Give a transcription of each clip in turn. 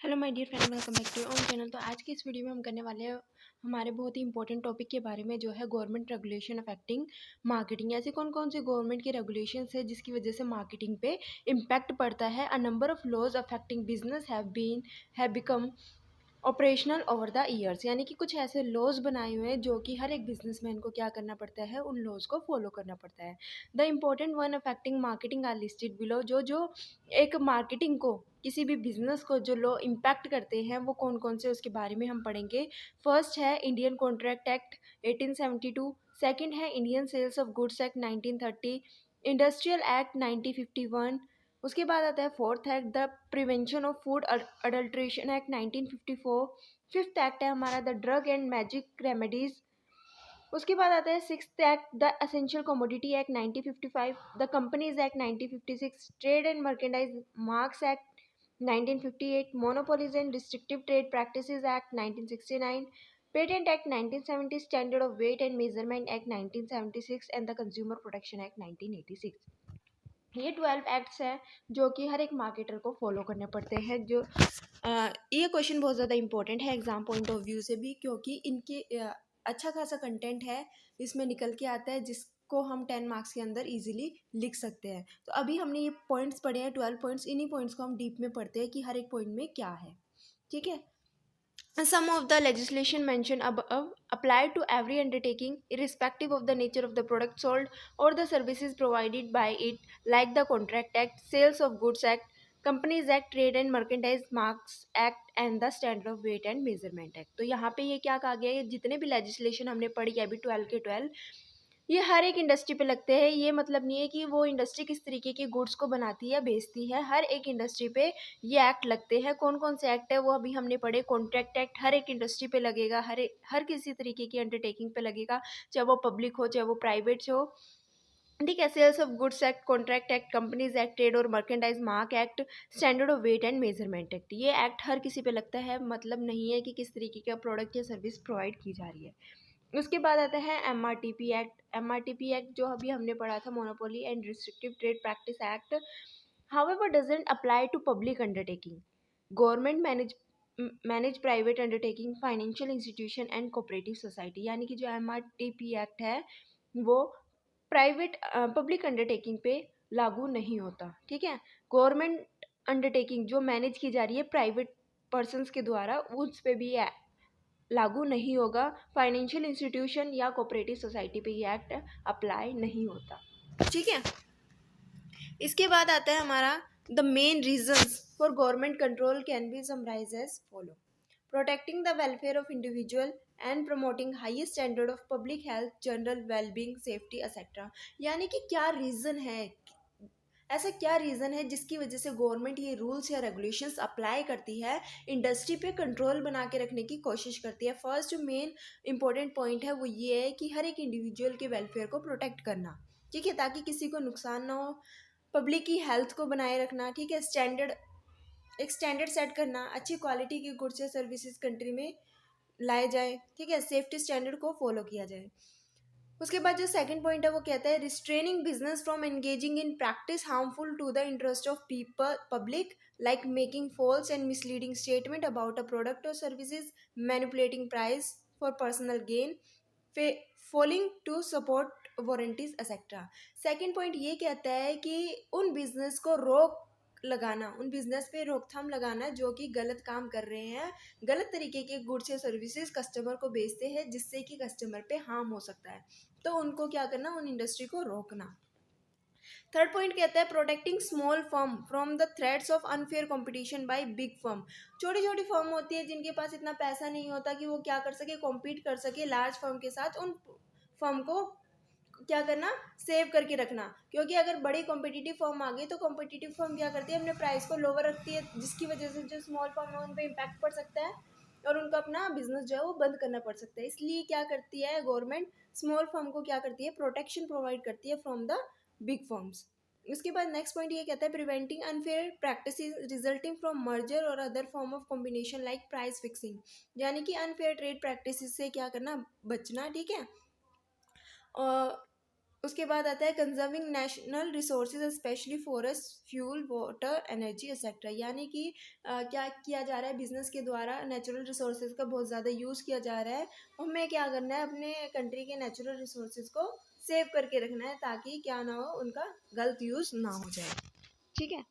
Hello my dear friend, welcome back to on channel. तो आज की इस वीडियो में हम करने वाले हैं हमारे बहुत ही इंपॉर्टेंट टॉपिक के बारे में, जो है गवर्नमेंट रेगुलेशन अफेक्टिंग मार्केटिंग। ऐसे कौन कौन से गवर्नमेंट के रेगुलेशंस है जिसकी वजह से मार्केटिंग पे इम्पैक्ट पड़ता है। A number of laws affecting business have become operational over the years, यानी कि कुछ ऐसे लॉज बनाए हुए हैं जो कि हर एक बिजनेसमैन को क्या करना पड़ता है, उन लॉज को फॉलो करना पड़ता है। The important one affecting marketing are listed below. जो जो एक मार्केटिंग को, किसी भी बिजनेस को जो लॉ इम्पैक्ट करते हैं वो कौन कौन से, उसके बारे में हम पढ़ेंगे। फर्स्ट है इंडियन कॉन्ट्रैक्ट एक्ट 1872। सेकंड है Indian sales of goods act 1930। Industrial act 1951। उसके बाद आता है fourth act the prevention of food adulteration act 1954। Fifth act है हमारा the drug and magic remedies. उसके बाद आता है sixth act the essential commodity act 1955। The companies act 1956। Trade and merchandise marks act 1958। Monopolies and restrictive trade practices act 1969। Patent act 1970। Standard of weight and measurement act 1976 and the consumer protection act 1986। ये 12 acts हैं जो कि हर एक marketer को follow करने पड़ते हैं। ये क्वेश्चन बहुत ज़्यादा इंपॉर्टेंट है एग्जाम पॉइंट ऑफ व्यू से भी, क्योंकि इनके अच्छा खासा कंटेंट है इसमें निकल के आता है, जिसको हम 10 मार्क्स के अंदर इजीली लिख सकते हैं। तो अभी हमने ये पॉइंट्स पढ़े हैं, 12 पॉइंट्स। इन्हीं पॉइंट्स को हम डीप में पढ़ते हैं कि हर एक पॉइंट में क्या है। ठीक है। Some of the legislation mentioned above apply to every undertaking, irrespective of the nature of the product sold or the services provided by it, like the Contract Act, Sales of Goods Act, Companies Act, Trade and Merchandise Marks Act and the Standard of Weight and Measurement Act। तो यहाँ पे ये क्या कहा गया है, जितने भी लेजिस्लेशन हमने पढ़ी है अभी 12 के 12, ये हर एक इंडस्ट्री पे लगते हैं। ये मतलब नहीं है कि वो इंडस्ट्री किस तरीके के गुड्स को बनाती है, बेचती है। हर एक इंडस्ट्री पे ये एक्ट लगते हैं। कौन कौन से एक्ट है वो अभी हमने पढ़े। कॉन्ट्रैक्ट एक्ट हर एक इंडस्ट्री पे लगेगा, हर किसी तरीके की अंडरटेकिंग पे लगेगा, चाहे वो पब्लिक हो चाहे वो प्राइवेट हो। ठीक है। Sales of goods act, contract act, companies act, trade और merchandise mark act, standard of weight and measurement act. ये एक्ट हर किसी पे लगता है, मतलब नहीं है कि किस तरीके का प्रोडक्ट या सर्विस प्रोवाइड की जा रही है। उसके बाद आता है MRTP एक्ट। MRTP एक्ट जो अभी हमने पढ़ा था, monopoly and restrictive trade practice act, however doesn't apply to public undertaking, government manage private undertaking, financial institution and cooperative society. यानी कि जो MRTP एक्ट है वो प्राइवेट पब्लिक अंडरटेकिंग पे लागू नहीं होता। ठीक है। गवर्नमेंट अंडरटेकिंग जो मैनेज की जा रही है प्राइवेट पर्सनस के द्वारा, उस पे भी लागू नहीं होगा। फाइनेंशियल इंस्टीट्यूशन या कोऑपरेटिव सोसाइटी पे ये एक्ट अप्लाई नहीं होता। ठीक है। इसके बाद आता है हमारा the main reasons for government control can be summarise as follow. Protecting the welfare of individual and promoting highest standard of public health, general wellbeing, safety etcetera. यानी कि क्या रीजन है, ऐसा क्या रीज़न है जिसकी वजह से गवर्नमेंट ये रूल्स या रेगुलेशंस अप्लाई करती है, इंडस्ट्री पे कंट्रोल बना के रखने की कोशिश करती है। फर्स्ट जो मेन इंपॉर्टेंट पॉइंट है वो ये है कि हर एक इंडिविजुअल के वेलफेयर को प्रोटेक्ट करना। ठीक है, ताकि किसी को नुकसान ना हो। पब्लिक की हेल्थ को बनाए रखना। ठीक है। एक स्टैंडर्ड सेट करना, अच्छी क्वालिटी की गुड्स या सर्विसेज कंट्री में लाए जाए। ठीक है। सेफ्टी स्टैंडर्ड को फॉलो किया जाए। उसके बाद जो सेकंड पॉइंट है वो कहता है restraining business from engaging in practice harmful to the interest of people public, like making false and misleading statement about a product और services, manipulating price for personal gain, falling to support warranties etcetera. Second point ये कहता है कि उन business को उन business पे रोकथाम लगाना जो कि गलत काम कर रहे हैं, गलत तरीके के गुड्स या सर्विसेज कस्टमर को बेचते हैं, जिससे कि कस्टमर पे हार्म हो सकता है। तो उनको क्या करना, उन इंडस्ट्री को रोकना। थर्ड पॉइंट कहता है protecting small firm from the threats of unfair competition by big firm. छोटी छोटी फर्म होती है जिनके पास इतना पैसा नहीं होता कि वो क्या कर सके, कॉम्पीट कर सके लार्ज फर्म के साथ। उन फर्म को क्या करना, सेव करके रखना। क्योंकि अगर बड़ी कॉम्पिटिटिव फर्म आ गई तो कॉम्पिटिटिव फर्म क्या करती है, अपने प्राइस को लोअर रखती है, जिसकी वजह से जो स्मॉल फर्म है उन पर इम्पैक्ट पड़ सकता है और उनका अपना बिजनेस जो है वो बंद करना पड़ सकता है। इसलिए क्या करती है गवर्नमेंट, स्मॉल फर्म को क्या करती है, प्रोटेक्शन प्रोवाइड करती है फ्रॉम द बिग फर्म्स। उसके बाद नेक्स्ट पॉइंट ये कहता है preventing unfair practices resulting from merger और other form of combination like price fixing. यानी कि अनफेयर ट्रेड प्रैक्टिसेस से क्या करना, बचना। ठीक है। और उसके बाद आता है conserving national resources specially forest fuel water energy etcetera, यानी कि क्या किया जा रहा है बिजनेस के द्वारा नेचुरल रिसोर्सेज का बहुत ज़्यादा यूज़ किया जा रहा है। हमें क्या करना है, अपने कंट्री के नेचुरल रिसोर्सेज को सेव करके रखना है ताकि क्या ना हो, उनका गलत यूज़ ना हो जाए। ठीक है,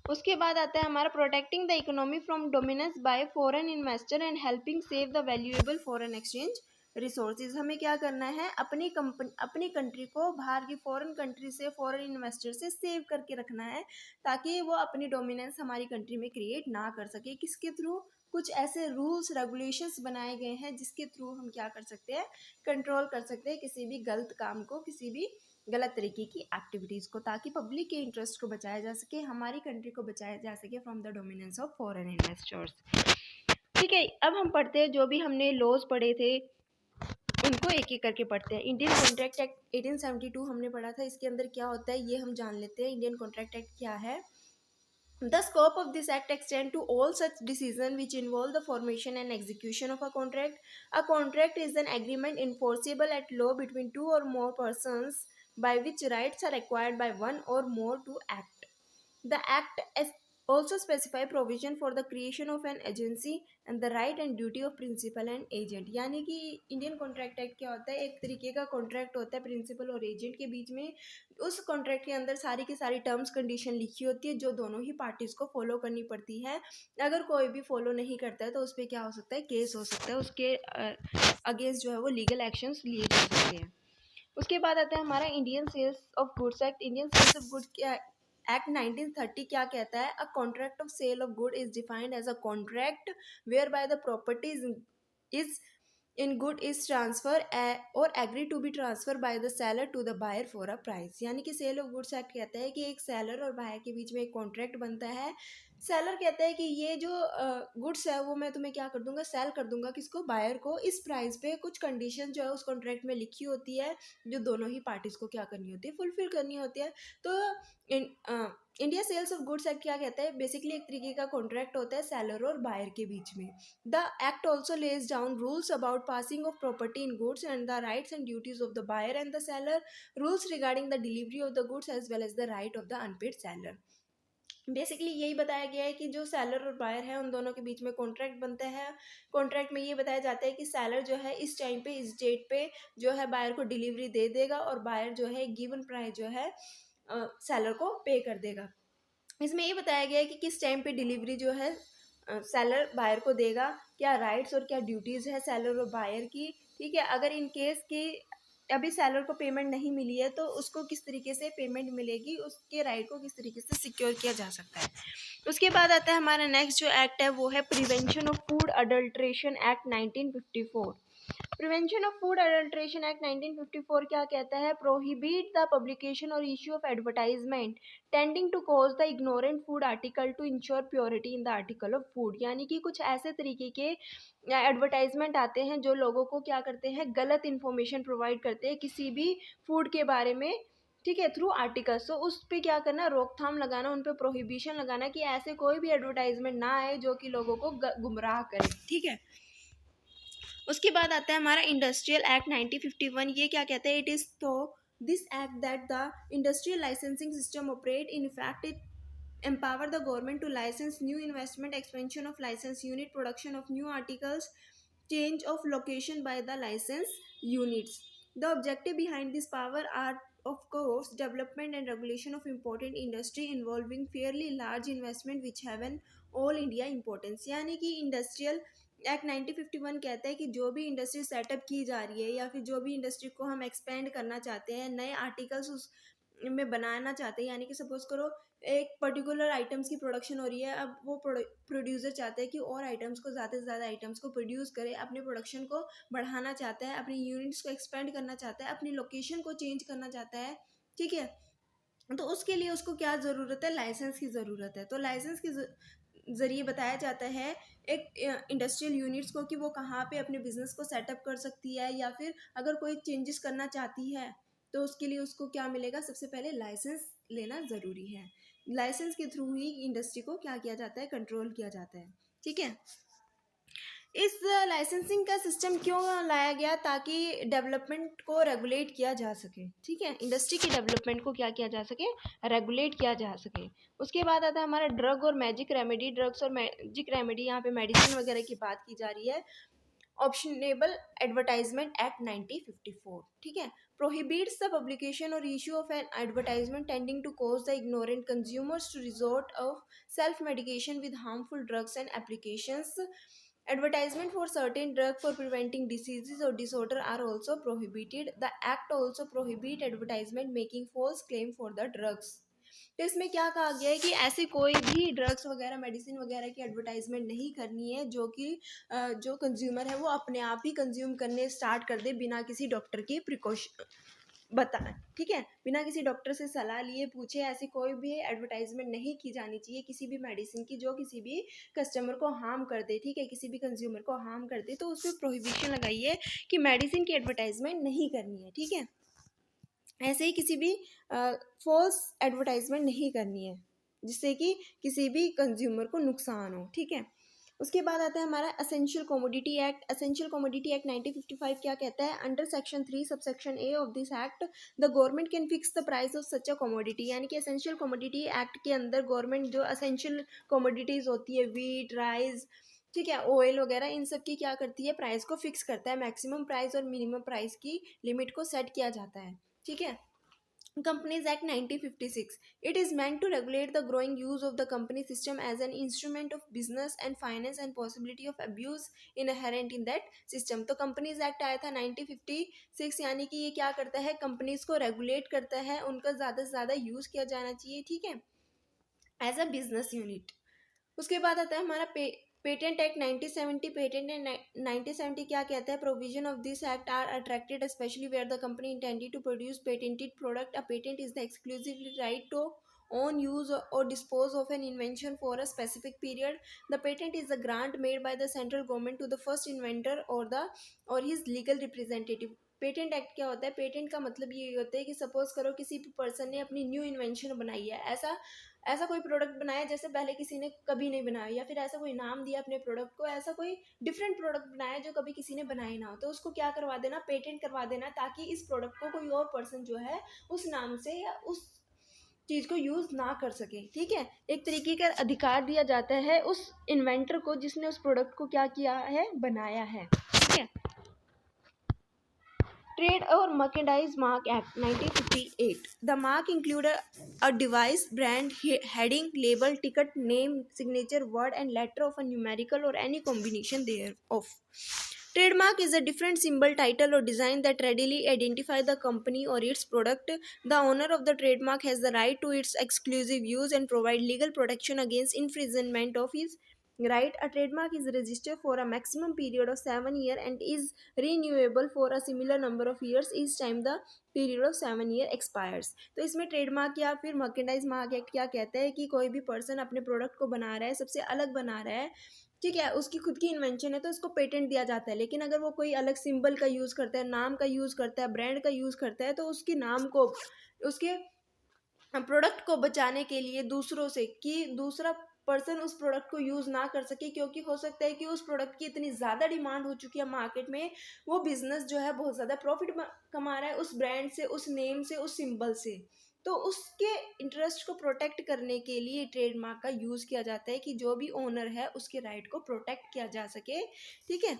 उसके बाद आता है हमारा protecting the economy from dominance bye foreign investor and helping save the valuable foreign exchange resources. हमें क्या करना है, अपनी कंट्री को बाहर की फॉरेन कंट्री से, फॉरेन इन्वेस्टर से सेव करके रखना है ताकि वो अपनी डोमिनेंस हमारी कंट्री में क्रिएट ना कर सके। किसके थ्रू? कुछ ऐसे रूल्स रेगुलेशंस बनाए गए हैं जिसके थ्रू हम क्या कर सकते हैं, कंट्रोल कर सकते हैं किसी भी गलत काम को, किसी भी गलत तरीके की एक्टिविटीज़ को, ताकि पब्लिक के इंटरेस्ट को बचाया जा सके, हमारी कंट्री को बचाया जा सके from the dominance of foreign investors. ठीक है, अब हम पढ़ते हैं जो भी हमने लॉज पढ़े थे उनको एक एक करके पढ़ते हैं। इंडियन कॉन्ट्रैक्ट एक्ट 1872 हमने पढ़ा था, इसके अंदर क्या होता है ये हम जान लेते हैं। इंडियन कॉन्ट्रैक्ट एक्ट क्या है? The scope of this act extends to all such decisions which involve the formation and execution of a contract. A contract is an agreement enforceable at law between two or more persons by which rights are acquired by one or more to act. The act also specify provision for the creation of an agency and the right and duty of principal and agent। यानी कि Indian contract act क्या होता है, एक तरीके का contract होता है प्रिंसिपल और एजेंट के बीच में। उस कॉन्ट्रैक्ट के अंदर सारी की सारी टर्म्स कंडीशन लिखी होती है जो दोनों ही पार्टीज को फॉलो करनी पड़ती है। अगर कोई भी फॉलो नहीं करता है तो उस पर क्या हो सकता है, केस हो सकता है, उसके अगेंस्ट जो है वो लीगल एक्शंस लिए जा सकते हैं। उसके बाद आता है हमारा Indian sales of goods act. Indian sales of goods क्या एक्ट 1930 क्या कहता है? A contract of sale of good is defined as a contract where by the property is in good is transfer और agree to be transfer by the seller to the buyer for a price. यानी कि cell of goods act कहता है कि एक seller और buyer के बीच में एक कॉन्ट्रैक्ट बनता है। सेलर कहता है कि ये जो गुड्स है वो मैं तुम्हें क्या कर दूंगा, सेल कर दूंगा, किसको? बायर को, इस प्राइस पे। कुछ कंडीशन जो है उस कॉन्ट्रैक्ट में लिखी होती है जो दोनों ही पार्टीज को क्या करनी होती है, फुलफिल करनी होती है। तो India sales of goods act क्या कहता है? बेसिकली एक तरीके का कॉन्ट्रैक्ट होता है सेलर और बायर के बीच में। The act also lays down rules about passing of property in goods and the rights and duties of the buyer and the seller, rules regarding the delivery of the goods as well as the right of the unpaid seller. Basically यही बताया गया है कि जो seller और buyer है उन दोनों के बीच में कॉन्ट्रैक्ट बनता है। कॉन्ट्रैक्ट में ये बताया जाता है कि सेलर जो है इस टाइम पे, इस डेट पे जो है बायर को डिलीवरी दे देगा और बायर जो है गिवन प्राइस जो है सेलर को पे कर देगा। इसमें ये बताया गया है कि किस टाइम पे डिलीवरी जो है सेलर बायर को देगा, क्या राइट्स और क्या ड्यूटीज़ है सेलर और बायर की। ठीक है, अगर इन केस कि अभी सेलर को पेमेंट नहीं मिली है तो उसको किस तरीके से पेमेंट मिलेगी, उसके राइट को किस तरीके से सिक्योर किया जा सकता है। उसके बाद आता है हमारा नेक्स्ट जो एक्ट है वो है prevention of food adulteration act 1954। Prevention of food adulteration act 1954 क्या कहता है? प्रोहिबिट द पब्लिकेशन और issue of advertisement tending to cause the ignorant food article to ensure purity in the article of food. यानी कि कुछ ऐसे तरीके के एडवर्टाइजमेंट आते हैं जो लोगों को क्या करते हैं, गलत इन्फॉर्मेशन प्रोवाइड करते हैं किसी भी फूड के बारे में। ठीक है, थ्रू आर्टिकल्स। तो उस पर क्या करना, रोकथाम लगाना, उन पर प्रोहिबिशन लगाना कि ऐसे कोई भी एडवर्टाइजमेंट ना आए जो कि लोगों को गुमराह करे। ठीक है, उसके बाद आता है हमारा इंडस्ट्रियल एक्ट 1951। ये क्या कहता है? इट इज तो this act that the industrial licensing system operate in effect it empower the government to license new investment, expansion of license unit, production of new articles, change of location by the license units. The objective behind this power are of course development and regulation of important industry involving fairly large investment which have an all India importance। यानी कि industrial act 1951 कहता है कि जो भी industry setup की जा रही है या फिर जो भी इंडस्ट्री को हम एक्सपेंड करना चाहते हैं, नए आर्टिकल्स उस में बनाना चाहते हैं, यानी कि सपोज करो एक पर्टिकुलर आइटम्स की प्रोडक्शन हो रही है, अब वो प्रोड्यूसर चाहते हैं कि और आइटम्स को, ज़्यादा से ज़्यादा आइटम्स को प्रोड्यूस करे, अपने प्रोडक्शन को बढ़ाना चाहता है, अपनी यूनिट्स को एक्सपेंड करना चाहता है, अपनी लोकेशन को चेंज करना चाहता है। ठीक है, तो उसके लिए उसको क्या ज़रूरत है? लाइसेंस की ज़रूरत है। तो लाइसेंस के ज़रिए बताया जाता है एक इंडस्ट्रियल यूनिट्स को कि वो कहाँ पे अपने बिजनेस को सेटअप कर सकती है, या फिर अगर कोई चेंजेस करना चाहती है तो उसके लिए उसको क्या मिलेगा? सबसे पहले लाइसेंस लेना ज़रूरी है। लाइसेंस के थ्रू ही इंडस्ट्री को क्या किया जाता है? कंट्रोल किया जाता है। ठीक है, इस लाइसेंसिंग का सिस्टम क्यों लाया गया, ताकि डेवलपमेंट को रेगुलेट किया जा सके, ठीक है, इंडस्ट्री की डेवलपमेंट को क्या किया जा सके, रेगुलेट किया जा सके। उसके बाद आता है हमारा ड्रग और मैजिक रेमेडी। ड्रग्स और मैजिक रेमेडी, यहाँ पे मेडिसिन वगैरह की बात की जा रही है। ऑप्शनेबल एडवर्टाइजमेंट एक्ट 1954, ठीक है, prohibits the publication or issue of an advertisement tending to cause the ignorant consumers to resort of self medication with harmful drugs and applications. Advertisement for certain drug for preventing diseases or disorder are also prohibited. The act also prohibit advertisement making false claim for the drugs. तो इसमें क्या कहा गया है कि ऐसी कोई भी ड्रग्स वगैरह मेडिसिन वगैरह की एडवर्टाइजमेंट नहीं करनी है जो कि जो कंज्यूमर है वो अपने आप ही कंज्यूम करने स्टार्ट कर दे बिना किसी डॉक्टर की प्रिकॉशन बताएं, ठीक है, बिना किसी डॉक्टर से सलाह लिए पूछे ऐसी कोई भी एडवर्टाइजमेंट नहीं की जानी चाहिए किसी भी मेडिसिन की जो किसी भी कस्टमर को हार्म कर दे, ठीक है, किसी भी कंज्यूमर को हार्म कर दे, तो उस पर प्रोहिबिशन लगाई है कि मेडिसिन की एडवर्टाइजमेंट नहीं करनी है, ठीक है। ऐसे ही किसी भी फॉल्स एडवर्टाइजमेंट नहीं करनी है जिससे कि किसी भी कंज्यूमर को नुकसान हो, ठीक है। उसके बाद आता है हमारा essential commodity act. Essential commodity act 1955 क्या कहता है, under section 3 sub section A of this act the government can fix the price of such a commodity. यानी कि असेंशियल कमोडिटी एक्ट के अंदर गवर्नमेंट जो असेंशियल कमोडिटीज होती है, वीट, राइस, ठीक है, ऑयल वगैरह, इन सब की क्या करती है, प्राइस को फिक्स करता है, मैक्सिमम प्राइस और मिनिमम प्राइस की लिमिट को सेट किया जाता है, ठीक है। Companies Act 1956. It is meant to regulate the growing use of the company system as an instrument of business and finance and possibility of abuse inherent in that system. तो Companies Act आया था 1956, यानी कि ये क्या करता है, companies को रेगुलेट करता है, उनका ज़्यादा से ज़्यादा यूज़ किया जाना चाहिए, ठीक है, एज अ बिजनेस यूनिट। उसके बाद आता है हमारा पेटेंट एक्ट 1970। पेटेंट एक्ट 1970 क्या कहता है, provision of this act are attracted specially where the company intended to produce patented product. A patent is the exclusive right to own, use or dispose of an invention for a specific period. The patent is a grant made by the central government to the first inventor or his legal representative. Patent act क्या होता है, patent का मतलब ये होता है कि suppose करो किसी पर्सन ने अपनी न्यू इन्वेंशन बनाई है, ऐसा ऐसा कोई प्रोडक्ट बनाया जैसे पहले किसी ने कभी नहीं बनाया, या फिर ऐसा कोई नाम दिया अपने प्रोडक्ट को, ऐसा कोई डिफरेंट प्रोडक्ट बनाया जो कभी किसी ने बनाया ना हो, तो उसको क्या करवा देना, पेटेंट करवा देना, ताकि इस प्रोडक्ट को कोई और पर्सन जो है उस नाम से या उस चीज को यूज ना कर सके, ठीक है। एक तरीके का अधिकार दिया जाता है उस इन्वेंटर को जिसने उस प्रोडक्ट को क्या किया है, बनाया है, ठीक है। ट्रेड और merchandise mark act 1958। The mark include a device, brand, heading, label, ticket, name, signature, word and letter of a numerical or any combination thereof. Trademark is a different symbol, title or design that readily identify the company or its product. The owner of the trademark has the right to its exclusive use and provide legal protection against infringement of his right. A trademark is registered for a maximum period of 7 years and is renewable for a similar number of years each time the period of 7 year expires. तो इसमें trademark या फिर merchandise mark act क्या कहता है कि कोई भी पर्सन अपने प्रोडक्ट को बना रहा है, सबसे अलग बना रहा है, ठीक है, उसकी खुद की इन्वेंशन है तो उसको पेटेंट दिया जाता है। लेकिन अगर वो कोई अलग सिंबल का यूज़ करता है, नाम का यूज़ करता है, ब्रांड का यूज़ करता है, तो उसके नाम को, उसके प्रोडक्ट को बचाने के लिए दूसरों से, कि दूसरा पर्सन उस प्रोडक्ट को यूज़ ना कर सके, क्योंकि हो सकता है कि उस प्रोडक्ट की इतनी ज़्यादा डिमांड हो चुकी है मार्केट में, वो बिजनेस जो है बहुत ज़्यादा प्रॉफिट कमा रहा है उस ब्रांड से, उस नेम से, उस सिंबल से, तो उसके इंटरेस्ट को प्रोटेक्ट करने के लिए ट्रेडमार्क का यूज़ किया जाता है कि जो भी ओनर है उसके राइट को प्रोटेक्ट किया जा सके, ठीक है।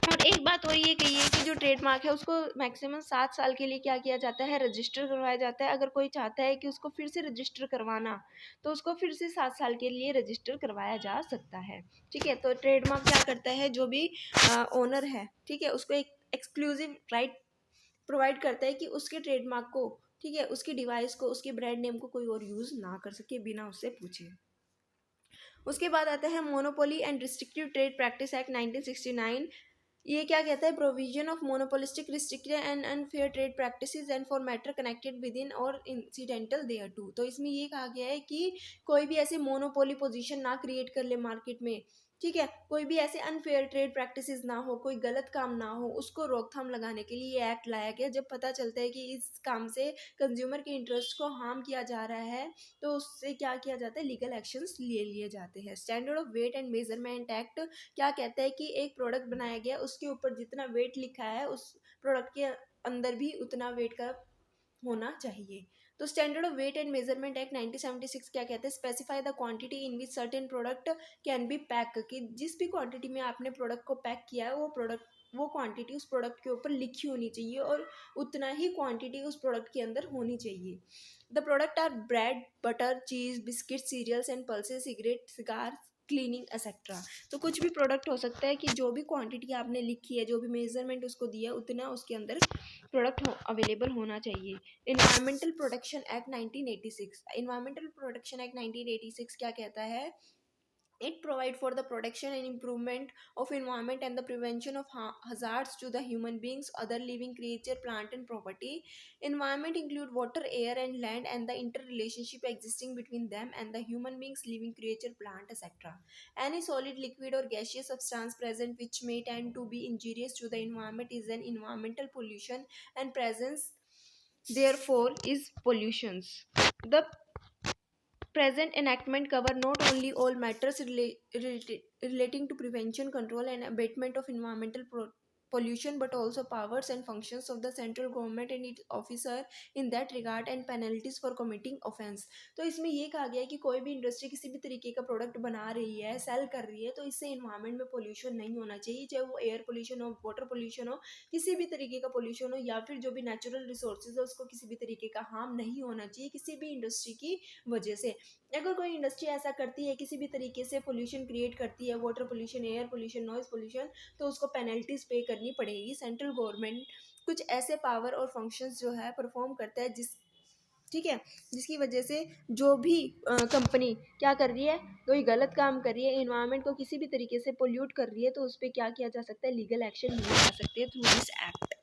और एक बात और ये कही है कि जो ट्रेडमार्क है उसको मैक्सिमम 7 साल के लिए क्या किया जाता है, रजिस्टर करवाया जाता है। अगर कोई चाहता है कि उसको फिर से रजिस्टर करवाना, तो उसको फिर से 7 साल के लिए रजिस्टर करवाया जा सकता है, ठीक है। तो ट्रेडमार्क क्या करता है, जो भी ओनर है, ठीक है, उसको एक एक्सक्लूसिव राइट प्रोवाइड करता है कि उसके ट्रेडमार्क को, ठीक है, उसकी डिवाइस को, उसके ब्रांड नेम को कोई और यूज़ ना कर सके बिना उससे पूछे। उसके बाद आता है monopoly and restrictive trade practice act 1969। ये क्या कहता है, provision of monopolistic restricted and unfair trade practices and for matter connected with in और इंसिडेंटल देयर टू। तो इसमें ये कहा गया है कि कोई भी ऐसे मोनोपोली पोजीशन ना क्रिएट कर ले मार्केट में, ठीक है, कोई भी ऐसे अनफेयर ट्रेड प्रैक्टिसेस ना हो, कोई गलत काम ना हो, उसको रोकथाम लगाने के लिए ये एक्ट लाया गया। जब पता चलता है कि इस काम से कंज्यूमर के इंटरेस्ट को हार्म किया जा रहा है, तो उससे क्या किया जाता है, लीगल एक्शंस ले लिए जाते हैं। Standard of weight and measurement act क्या कहता है कि एक प्रोडक्ट बनाया गया, उसके ऊपर जितना वेट लिखा है उस प्रोडक्ट के अंदर भी उतना वेट का होना चाहिए। तो standard of weight and measurement act 1976 क्या कहते हैं, specify the quantity in which certain product can be pack, कि जिस भी क्वांटिटी में आपने प्रोडक्ट को पैक किया है वो क्वांटिटी उस प्रोडक्ट के ऊपर लिखी होनी चाहिए और उतना ही क्वांटिटी उस प्रोडक्ट के अंदर होनी चाहिए। The product are bread, butter, cheese, biscuit, cereals and pulses, cigarette, cigar, cleaning etcetera. तो कुछ भी प्रोडक्ट हो सकता है कि जो भी क्वांटिटी आपने लिखी है, जो भी मेजरमेंट उसको दिया है, उतना उसके अंदर प्रोडक्ट अवेलेबल होना चाहिए। Environmental protection act 1986, environmental protection act 1986 क्या कहता है, it provide for the protection and improvement of environment and the prevention of hazards to the human beings, other living creature, plant and property. Environment include water, air and land and the interrelationship existing between them and the human beings, living creature, plant, etc. Any solid, liquid or gaseous substance present which may tend to be injurious to the environment is an environmental pollution, and presence therefore is pollutions. The present enactment cover not only all matters relating to prevention, control and abatement of environmental pollution, but also powers and functions of the central government and its officer in that regard and penalties for committing offense. तो इसमें ये कहा गया है कि कोई भी industry किसी भी तरीके का प्रोडक्ट बना रही है, सेल कर रही है, तो इससे इन्वायरमेंट में पोल्यूशन नहीं होना चाहिए, चाहे वो एयर पोल्यूशन हो, वाटर पोल्यूशन हो, किसी भी तरीके का पोल्यूशन हो, या फिर जो भी नेचुरल रिसोर्सेज है उसको किसी भी तरीके का हार्म नहीं होना चाहिए किसी भी इंडस्ट्री की वजह से। अगर कोई इंडस्ट्री ऐसा करती है, किसी भी तरीके से पोल्यूशन क्रिएट करती है, water pollution, air pollution, noise pollution, तो उसको पेनल्टीज पे करनी पड़ेगी। सेंट्रल गवर्नमेंट कुछ ऐसे पावर और फंक्शंस जो है परफॉर्म करता है ठीक है, जिसकी वजह से जो भी कंपनी क्या कर रही है, कोई गलत काम कर रही है, इन्वायरमेंट को किसी भी तरीके से पोल्यूट कर रही है, तो उस पर क्या किया जा सकता है, लीगल एक्शन लिए जा सकते हैं थ्रू दिस एक्ट।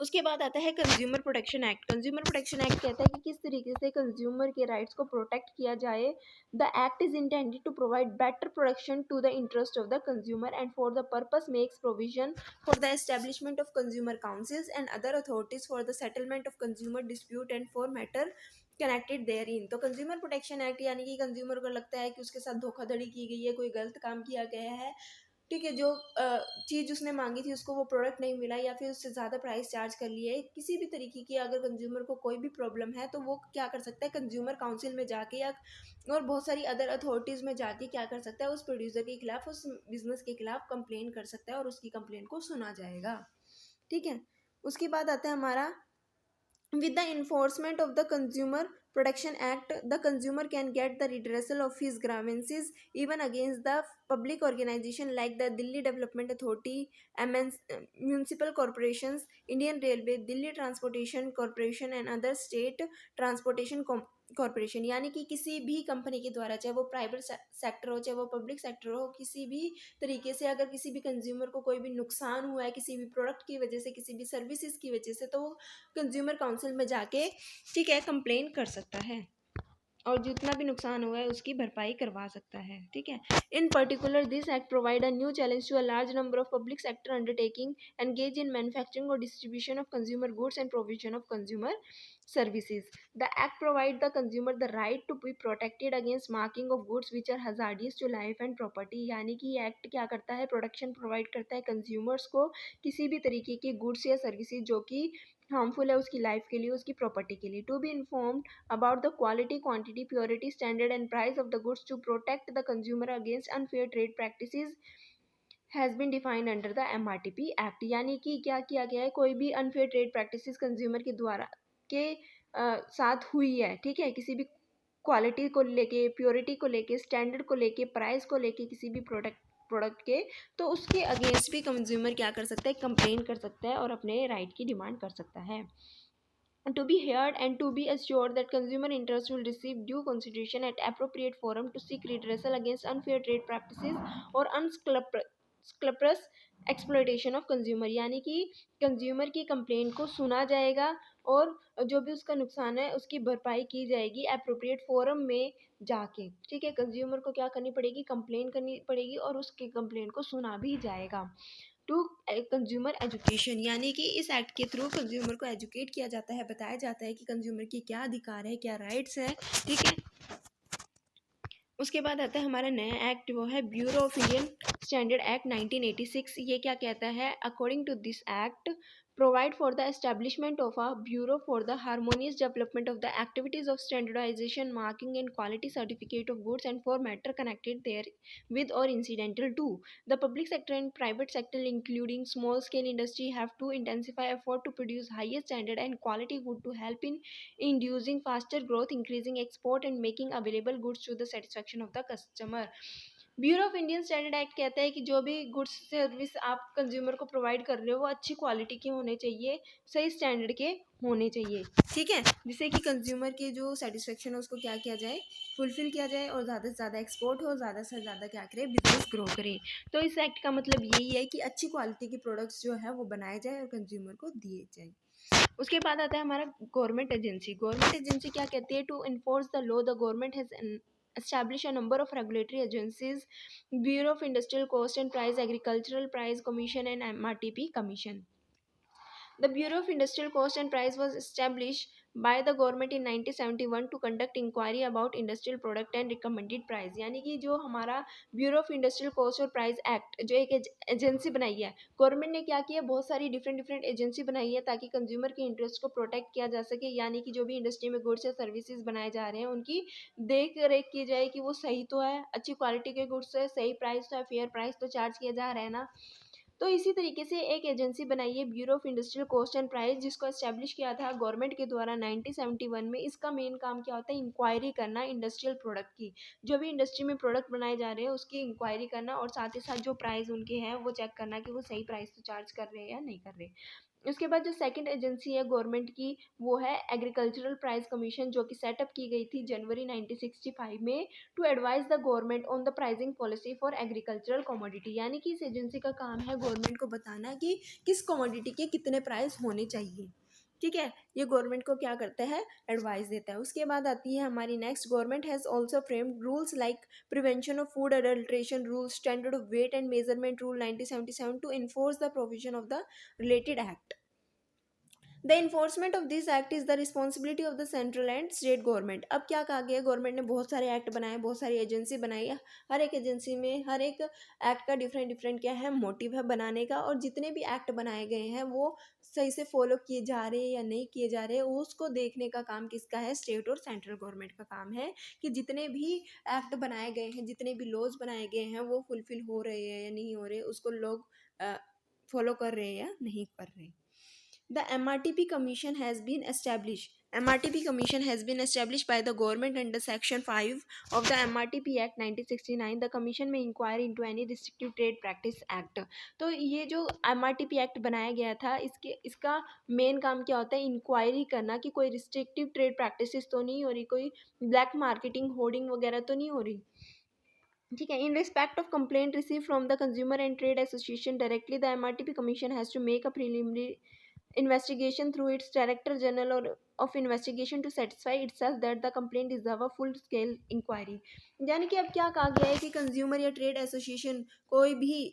उसके बाद आता है consumer protection act. Consumer protection act कहता है कि किस तरीके से कंज्यूमर के राइट्स को प्रोटेक्ट किया जाए। The act is intended to provide better protection to the interest of the consumer and for the purpose makes provision for the establishment of consumer councils and other authorities for the settlement of consumer dispute and for matter connected therein. तो consumer protection act यानी कि consumer को लगता है कि उसके साथ धोखाधड़ी की गई है, कोई गलत काम किया गया है, ठीक है, जो चीज़ उसने मांगी थी उसको वो प्रोडक्ट नहीं मिला, या फिर उससे ज़्यादा प्राइस चार्ज कर लिए, किसी भी तरीके की अगर कंज्यूमर को कोई भी प्रॉब्लम है, तो वो क्या कर सकता है, कंज्यूमर काउंसिल में जाके या और बहुत सारी अदर अथॉरिटीज़ में जाके क्या कर सकता है, उस प्रोड्यूसर के खिलाफ, उस बिजनेस के खिलाफ कंप्लेन कर सकता है और उसकी कंप्लेन को सुना जाएगा। ठीक है, उसके बाद आता है हमारा with the enforcement of the Consumer Protection Act, the consumer can get the redressal of his grievances even against the public organization like the Delhi Development Authority, municipal corporations, Indian Railway, Delhi Transportation Corporation and other state transportation corporation. यानी कि किसी भी company के द्वारा, चाहे वो private sector हो चाहे वो पब्लिक सेक्टर हो, किसी भी तरीके से अगर किसी भी कंज्यूमर को कोई भी नुकसान हुआ है किसी भी प्रोडक्ट की वजह से, किसी भी सर्विसेज की वजह से, तो वो कंज्यूमर काउंसिल में जाके ठीक है कंप्लेन कर सकता है और जितना भी नुकसान हुआ है उसकी भरपाई करवा सकता है। ठीक है, in particular this act provide a new challenge to a large number of public sector undertaking engage in manufacturing और distribution of consumer goods and provision of consumer services. The act provides the consumer the right to be protected against marking of goods which are hazardous to life and property। यानी कि ये act क्या करता है, protection provide करता है consumers को किसी भी तरीके के गुड्स या सर्विसेज जो कि हार्मफुल है उसकी लाइफ के लिए, उसकी प्रॉपर्टी के लिए। To be informed about the quality, quantity, purity, standard and price of the goods to protect the consumer against unfair trade practices has been defined under the MRTP act. यानी कि क्या किया गया है, कोई भी अनफेयर ट्रेड प्रैक्टिसेस कंज्यूमर के द्वारा के साथ हुई है, ठीक है, किसी भी क्वालिटी को लेके, प्योरिटी को लेके, स्टैंडर्ड को लेके, प्राइस को लेके, किसी भी प्रोडक्ट के, तो उसके अगेंस्ट भी कंज्यूमर क्या कर सकता है, कंप्लेन कर सकता है और अपने राइट की डिमांड कर सकता है। To be heard and to be assured that consumer interests will receive due consideration at appropriate forum to seek redressal against unfair trade practices or scrupulous exploitation of consumer, यानी कि consumer की complaint को सुना जाएगा और जो भी उसका नुकसान है उसकी भरपाई की जाएगी एप्रोप्रिएट फोरम में जाके। ठीक है, कंज्यूमर को क्या करनी पड़ेगी, कंप्लेन करनी पड़ेगी और उसकी कंप्लेंट को सुना भी जाएगा। टू कंज्यूमर एजुकेशन, यानी कि इस एक्ट के थ्रू कंज्यूमर को एजुकेट किया जाता है, बताया जाता है कि कंज्यूमर की क्या अधिकार है, क्या राइट्स है। ठीक है, उसके बाद आता है हमारा नया एक्ट, वो है bureau of Indian standard act 1986। ये क्या कहता है, according to this act provide for the establishment of a bureau for the harmonious development of the activities of standardisation, marking and quality certificate of goods and for matter connected there with or incidental to. The public sector and private sector, including small scale industry, have to intensify effort to produce highest standard and quality good to help in inducing faster growth, increasing export and making available goods to the satisfaction of the customer. Bureau of Indian standard act कहता है कि जो भी goods service आप consumer को provide कर रहे हो वो अच्छी क्वालिटी के होने चाहिए, सही स्टैंडर्ड के होने चाहिए। ठीक है, जिससे कि कंज्यूमर की जो सेटिस्फेक्शन है उसको क्या किया जाए, फुलफिल किया जाए और ज़्यादा से ज़्यादा एक्सपोर्ट हो, ज़्यादा से ज़्यादा क्या करे, बिजनेस ग्रो करे। तो इस एक्ट का मतलब यही है कि अच्छी क्वालिटी के प्रोडक्ट्स जो है वो बनाए जाए और कंज्यूमर को दिए जाए। उसके बाद आता है हमारा गवर्नमेंट एजेंसी। गवर्नमेंट एजेंसी क्या कहती है, to enforce the law the government has establish a number of regulatory agencies, Bureau of Industrial Cost and Price, Agricultural Price Commission and MRTP Commission. The Bureau of Industrial Cost and Price was established by the government in 1971 to conduct inquiry about industrial product and recommended price, यानी कि जो हमारा bureau of industrial cost और price act जो एक agency बनाई है, government ने क्या किया, बहुत सारी डिफरेंट एजेंसी बनाई है ताकि कंज्यूमर के इंटरेस्ट को प्रोटेक्ट किया जा सके, यानी कि जो भी इंडस्ट्री में गुड्स या सर्विसेज बनाए जा रहे हैं उनकी देख रेख की जाए कि वो सही तो है, अच्छी क्वालिटी के गुड्स है, सही प्राइस तो है, फेयर प्राइस तो चार्ज किया जा रहा है ना। तो इसी तरीके से एक एजेंसी बनाई है bureau of industrial cost and price, जिसको एस्टेब्लिश किया था गवर्नमेंट के द्वारा 1971 में। इसका मेन काम क्या होता है, इंक्वायरी करना इंडस्ट्रियल प्रोडक्ट की, जो भी इंडस्ट्री में प्रोडक्ट बनाए जा रहे हैं उसकी इंक्वायरी करना और साथ ही साथ जो प्राइस उनके हैं वो चेक करना कि वो सही प्राइस तो चार्ज कर रहे हैं या नहीं कर रहे। उसके बाद जो सेकंड एजेंसी है गवर्नमेंट की वो है एग्रीकल्चरल प्राइस कमीशन, जो कि सेटअप की गई थी जनवरी 1965 में, to advise the government on the pricing policy for agricultural commodity, यानी कि इस एजेंसी का काम है गवर्नमेंट को बताना कि किस कमोडिटी के कितने प्राइस होने चाहिए। ठीक है, ये गवर्नमेंट को क्या करता है, एडवाइस देता है। उसके बाद आती है हमारी next, government has also framed rules like prevention of food adulteration rule, standard of weight and measurement rule 1977 to enforce the provision of the related act. The enforcement of this act is the responsibility of the central and state government. अब क्या कहा गया, government ने बहुत सारे act बनाए, बहुत सारी एजेंसी बनाई है, हर एक एजेंसी में हर एक एक्ट का डिफरेंट क्या है, मोटिव है बनाने का, और जितने भी एक्ट बनाए गए हैं वो सही से फॉलो किए जा रहे हैं या नहीं किए जा रहे हैं उसको देखने का काम किसका है, स्टेट और सेंट्रल गवर्नमेंट का काम है कि जितने भी एक्ट बनाए गए हैं, जितने भी लॉज बनाए गए हैं वो फुलफिल हो रहे हैं या नहीं हो रहे, उसको लोग फॉलो कर रहे हैं या नहीं कर रहे। The MRTP Commission has been established. MRTP Commission has been established by the government under Section 5 of the MRTP Act 1969. The Commission may inquire into any restrictive trade practice act. तो ये जो MRTP Act बनाया गया था इसका main काम क्या होता है, इंक्वायरी करना कि कोई रिस्ट्रिक्टिव ट्रेड प्रैक्टिसेस तो नहीं हो रही, कोई ब्लैक मार्केटिंग होर्डिंग वगैरह तो नहीं हो रही। ठीक है, in respect of complaint receive from the consumer and trade association directly, the MRTP commission has to make a preliminary investigation through its director general or of investigation to satisfy itself that the complaint deserve a full scale inquiry। यानी कि अब क्या कहा गया है कि consumer या trade association कोई भी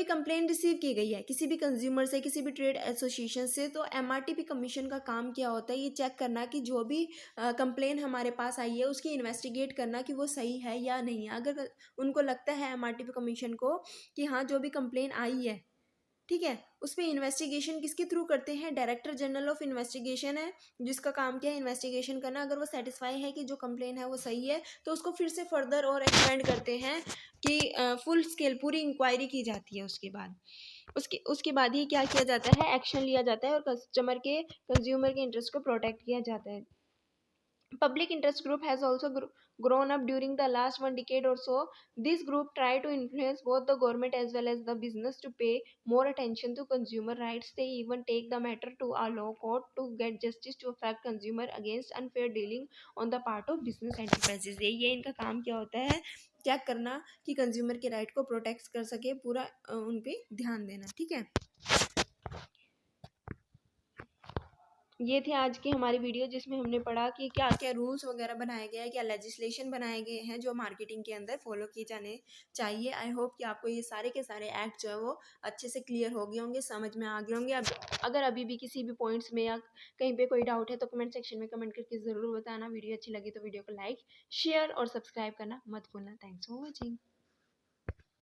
कंप्लेंट रिसीव की गई है किसी भी कंज्यूमर से, किसी भी ट्रेड एसोसिएशन से, तो एमआरटीपी कमीशन का काम क्या होता है, ये चेक करना कि जो भी कंप्लेन हमारे पास आई है उसकी इन्वेस्टिगेट करना कि वो सही है या नहीं है। अगर उनको लगता है एमआरटीपी कमीशन को कि हाँ जो भी कंप्लेन आई है, ठीक है, उस पर इन्वेस्टिगेशन किसके थ्रू करते हैं, डायरेक्टर जनरल ऑफ इन्वेस्टिगेशन है जिसका काम क्या है, इन्वेस्टिगेशन करना। अगर वो सेटिस्फाई है कि जो कंप्लेन है वो सही है तो उसको फिर से फर्दर और एक्सपेंड करते हैं कि फुल स्केल पूरी इंक्वायरी की जाती है। उसके बाद ही क्या किया जाता है, एक्शन लिया जाता है और कंज्यूमर के इंटरेस्ट को प्रोटेक्ट किया जाता है। Public interest group has also grown up during the last 1 decade or so. This group try to influence both the government as well as the business to pay more attention to consumer rights. They even take the matter to a law court to get justice to affect consumer against unfair dealing on the part of business enterprises. ये इनका काम क्या होता है, क्या करना कि consumer के राइट को प्रोटेक्ट कर सके, पूरा उन पे ध्यान देना। ठीक है, ये थी आज की हमारी वीडियो जिसमें हमने पढ़ा कि क्या क्या रूल्स वगैरह बनाए गए हैं, क्या लेजिस्लेशन बनाए गए हैं जो मार्केटिंग के अंदर फॉलो किए जाने चाहिए। आई होप कि आपको ये सारे के सारे एक्ट जो है वो अच्छे से क्लियर हो गए होंगे, समझ में आ गए होंगे। अब अगर अभी भी किसी भी पॉइंट्स में या कहीं पे कोई डाउट है तो कमेंट सेक्शन में कमेंट करके ज़रूर बताना। वीडियो अच्छी लगी तो वीडियो को लाइक शेयर और सब्सक्राइब करना मत भूलना। Thanks for watching.